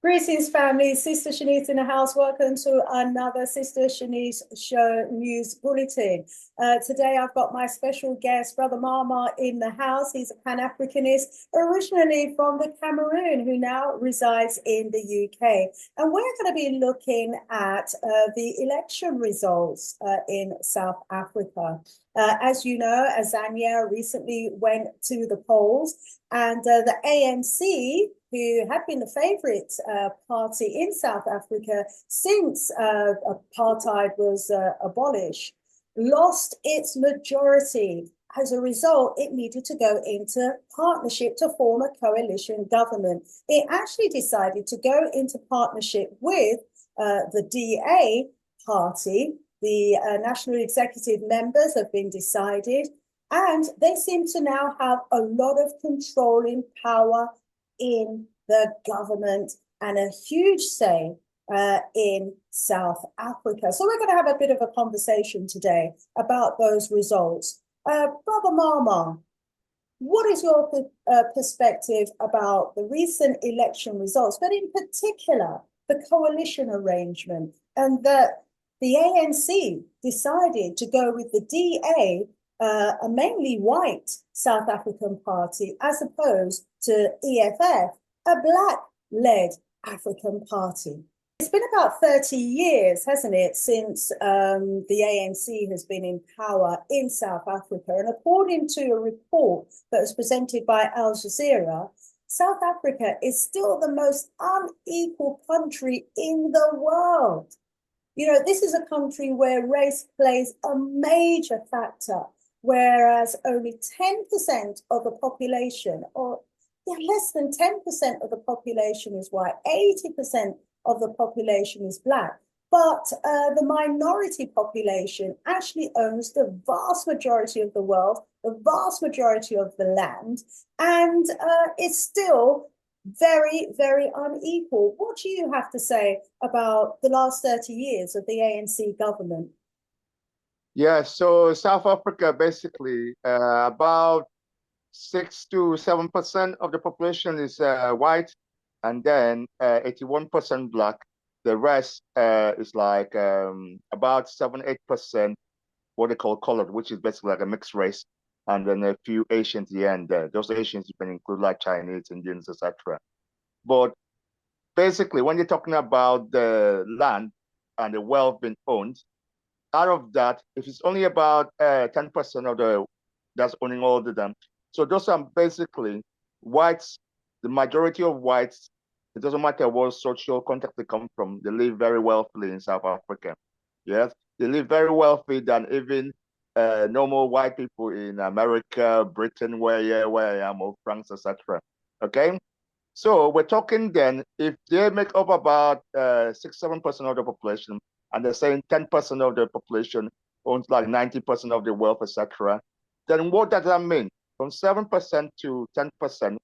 Greetings, family. Sister Shanice in the house. Welcome to another Sister Shanice Show News Bulletin. Today, I've got my special guest, Brother Mama, in the house. He's a Pan-Africanist, originally from the Cameroon, who now resides in the UK. And we're going to be looking at the election results in South Africa. As you know, Azania recently went to the polls, and the ANC, who had been the favorite party in South Africa since apartheid was abolished, lost its majority. As a result, it needed to go into partnership to form a coalition government. It actually decided to go into partnership with the DA party. The national executive members have been decided, and they seem to now have a lot of controlling power in the government and a huge say in South Africa. So we're going to have a bit of a conversation today about those results. Brother Mama, what is your perspective about the recent election results, but in particular, the coalition arrangement, and that the ANC decided to go with the DA, a mainly white South African party, as opposed to EFF, a black-led African party? It's been about 30 years, hasn't it, since the ANC has been in power in South Africa. And according to a report that was presented by Al Jazeera, South Africa is still the most unequal country in the world. You know, this is a country where race plays a major factor, whereas only 10% of the population, or less than 10% of the population is white, 80% of the population is black. But the minority population actually owns the vast majority of the world, the vast majority of the land, and it's still very, very unequal. What do you have to say about the last 30 years of the ANC government? Yeah, so South Africa, basically, about 6 to 7% of the population is white, and then 81% black. The rest is like about 7-8% what they call colored, which is basically like a mixed race, and then a few Asians here and there. Those Asians you can include like Chinese, Indians, etc. But basically, when you're talking about the land and the wealth being owned, out of that, if it's only about 10% of the that's owning all of them, so those are basically whites, the majority of whites. It doesn't matter what social context they come from, they live very wealthily in South Africa. Yes, they live very wealthy than even normal white people in America, Britain, where I am, or France, etc. Okay, so we're talking then, if they make up about 6-7% of the population, and they're saying 10% of the population owns like 90% of the wealth, etc., then what does that mean? From 7% to 10%,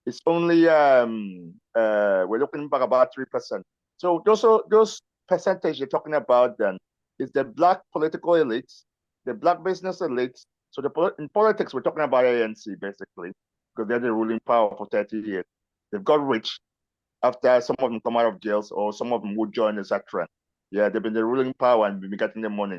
it's only we're looking back about 3%. So those percentage you're talking about then is the black political elites, the black business elites. So in politics, we're talking about ANC basically, because they're the ruling power for 30 years. They've got rich after some of them come out of jails, or some of them would join, etc. Yeah, they've been the ruling power and been getting the money.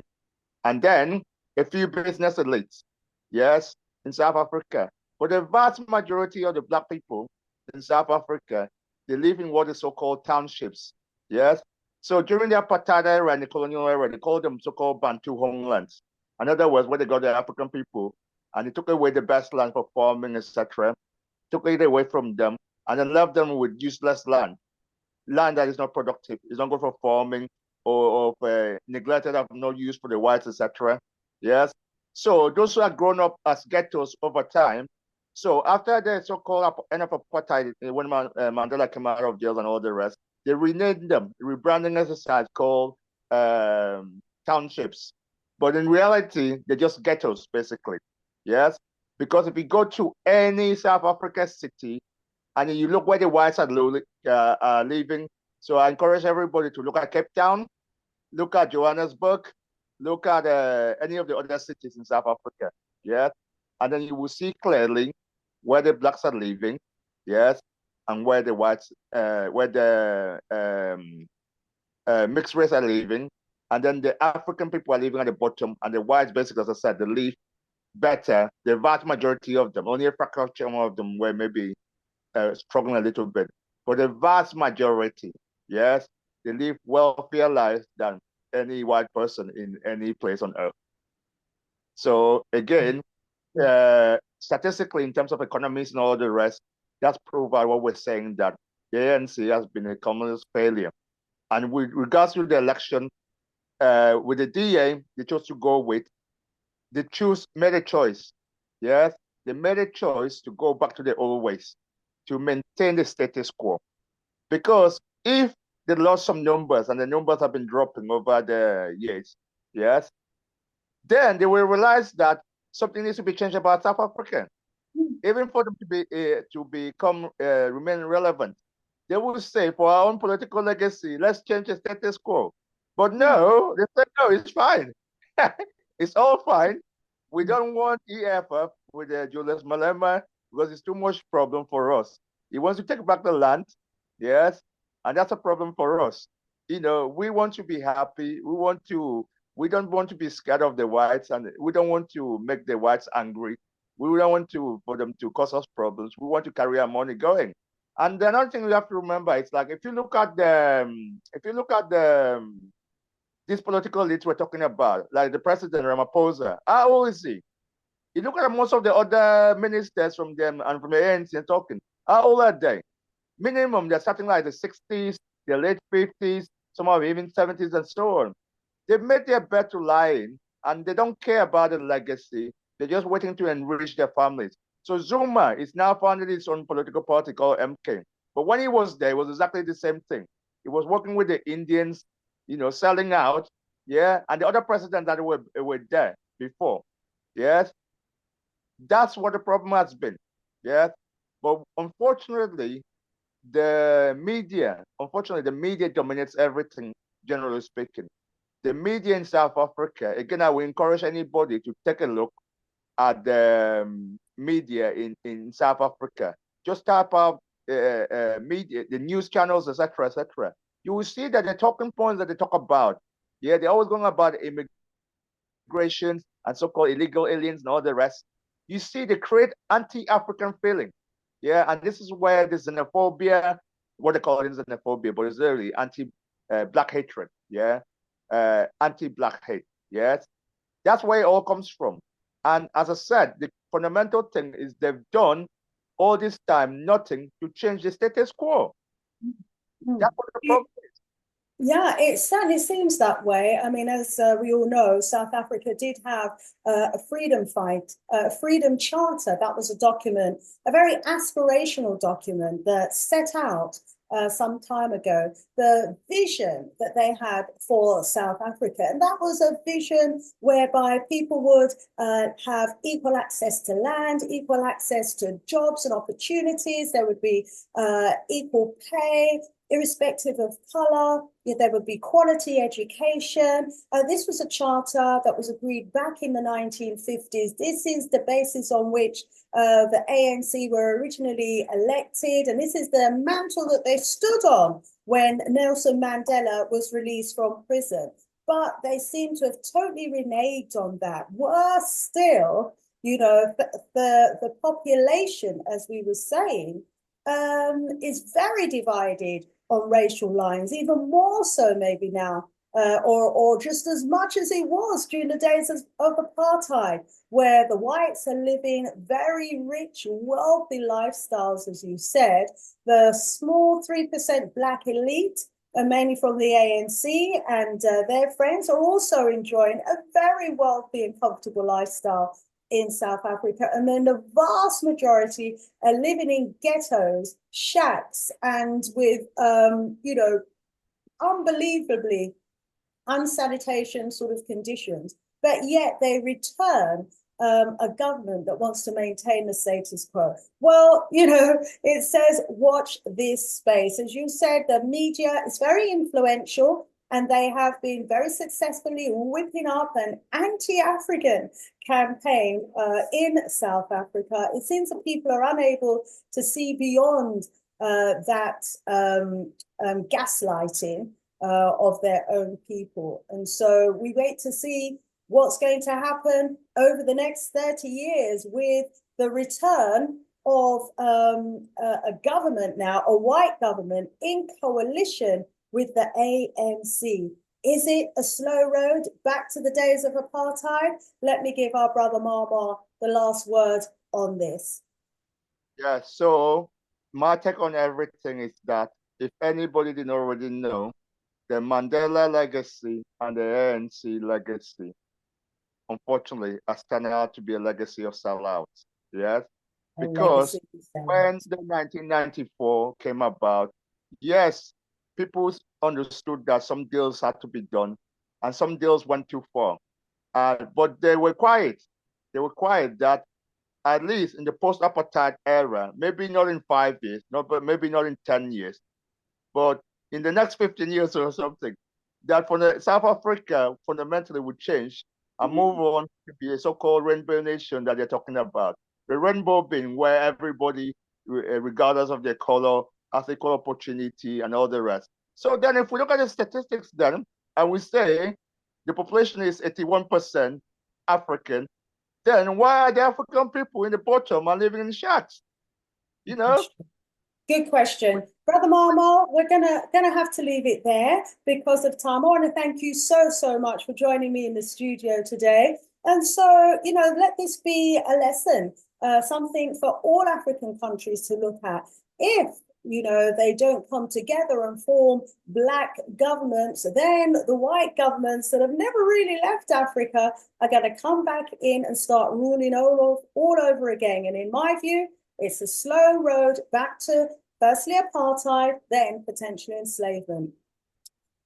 And then a few business elites, yes, in South Africa. But the vast majority of the black people in South Africa, they live in what is so-called townships, yes? So during the apartheid era and the colonial era, they called them so-called Bantu homelands. In other words, where they got the African people, and they took away the best land for farming, etc., took it away from them, and then left them with useless land that is not productive, is not good for farming, or neglected, have no use for the whites, etc. Yes. So those who are grown up as ghettos over time. So after the so-called end of apartheid, when Mandela came out of jail and all the rest, they renamed them, rebranding exercise called townships. But in reality, they're just ghettos, basically. Yes. Because if you go to any South Africa city, and you look where the whites are living. So I encourage everybody to look at Cape Town, look at Johannesburg, look at any of the other cities in South Africa. Yes. And then you will see clearly where the blacks are living. Yes. and where the whites, where the mixed race are living, and then the African people are living at the bottom, and the whites, basically, as I said, they live better. The vast majority of them, only a fraction of them were maybe struggling a little bit. For the vast majority, yes, they live wealthier lives than any white person in any place on earth. So again, statistically, in terms of economies and all the rest, that's proved what we're saying, that the ANC has been a communist failure. And with regards to the election, with the DA, they chose to go with, they made a choice. Yes, they made a choice to go back to the old ways, to maintain the status quo. Because if they lost some numbers, and the numbers have been dropping over the years, yes, then they will realize that something needs to be changed about South Africa. Even for them to become remain relevant, they will say, for our own political legacy, let's change the status quo. But no, they said no, it's fine. It's all fine. We don't want EFF with Julius Malema because it's too much problem for us. He wants to take back the land, yes, and that's a problem for us. You know, we want to be happy. We don't want to be scared of the whites, and we don't want to make the whites angry. We don't want for them to cause us problems. We want to carry our money going. And another thing we have to remember, it's like if you look at these political elites we're talking about, like the president Ramaphosa, how old is he? You look at most of the other ministers from them and from the ANC and talking, how old are they? Minimum, they're something like the 60s, the late 50s, some of even 70s and so on. They've made their bet to lying, and they don't care about the legacy. They're just waiting to enrich their families. So Zuma is now founded his own political party called MK. But when he was there, it was exactly the same thing. He was working with the Indians, you know, selling out, yeah, and the other presidents that were there before, yes. That's what the problem has been, yes. But unfortunately, the media dominates everything, generally speaking. The media in South Africa, again, I will encourage anybody to take a look at the media in South Africa. Just type out media, the news channels, etc., etc. You will see that the talking points that they talk about, yeah, they're always going about immigration and so-called illegal aliens and all the rest. You see, they create anti-African feeling, yeah, and this is where the xenophobia, what they call it is xenophobia, but it's really anti-black hatred, yeah, anti-black hate, yes. That's where it all comes from. And as I said, the fundamental thing is they've done all this time nothing to change the status quo. That's what the problem is. Yeah, it certainly seems that way. I mean, as we all know, South Africa did have a freedom fight, a freedom charter. That was a document, a very aspirational document that set out some time ago the vision that they had for South Africa. And that was a vision whereby people would have equal access to land, equal access to jobs and opportunities. There would be equal pay, irrespective of color. There would be quality education. This was a charter that was agreed back in the 1950s. This is the basis on which the ANC were originally elected, and this is the mantle that they stood on when Nelson Mandela was released from prison. But they seem to have totally reneged on that. Worse still, you know, the population, as we were saying, is very divided on racial lines, even more so maybe now, or just as much as it was during the days of apartheid, where the whites are living very rich, wealthy lifestyles, as you said. The small 3% black elite, mainly from the ANC and their friends, are also enjoying a very wealthy and comfortable lifestyle in South Africa. And then the vast majority are living in ghettos, shacks, and with, you know, unbelievably unsanitation sort of conditions. But yet they return a government that wants to maintain the status quo. Well, you know, it says, watch this space. As you said, the media is very influential, and they have been very successfully whipping up an anti-African campaign in South Africa. It seems that people are unable to see beyond that gaslighting of their own people. And so we wait to see what's going to happen over the next 30 years with the return of a government now, a white government in coalition with the ANC. Is it a slow road back to the days of apartheid? Let me give our brother Mama the last word on this. Yeah, so my take on everything is that if anybody didn't already know, the Mandela legacy and the ANC legacy, unfortunately, has turned out to be a legacy of sellouts. Yes, because when the 1994 came about, yes, people understood that some deals had to be done, and some deals went too far. But they were quiet. They were quiet that at least in the post-apartheid era, maybe not in 5 years, but maybe not in 10 years, but in the next 15 years or something, that for the South Africa fundamentally would change and move on to be a so-called rainbow nation that they're talking about. The rainbow being where everybody, regardless of their color, has equal opportunity and all the rest. So then if we look at the statistics then, and we say the population is 81% African, then why are the African people in the bottom are living in shacks? You know? Good question. Brother Mama, we're gonna have to leave it there because of time. I want to thank you so much for joining me in the studio today. And so, you know, let this be a lesson, something for all African countries to look at. If, you know, they don't come together and form black governments, then the white governments that have never really left Africa are going to come back in and start ruling all over again. And in my view, it's a slow road back to firstly apartheid, then potential enslavement.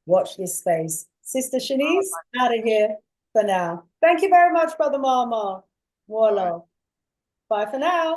Watch this space. Sister Shanice, out of here for now. Thank you very much, Brother Mama. More love. Bye for now.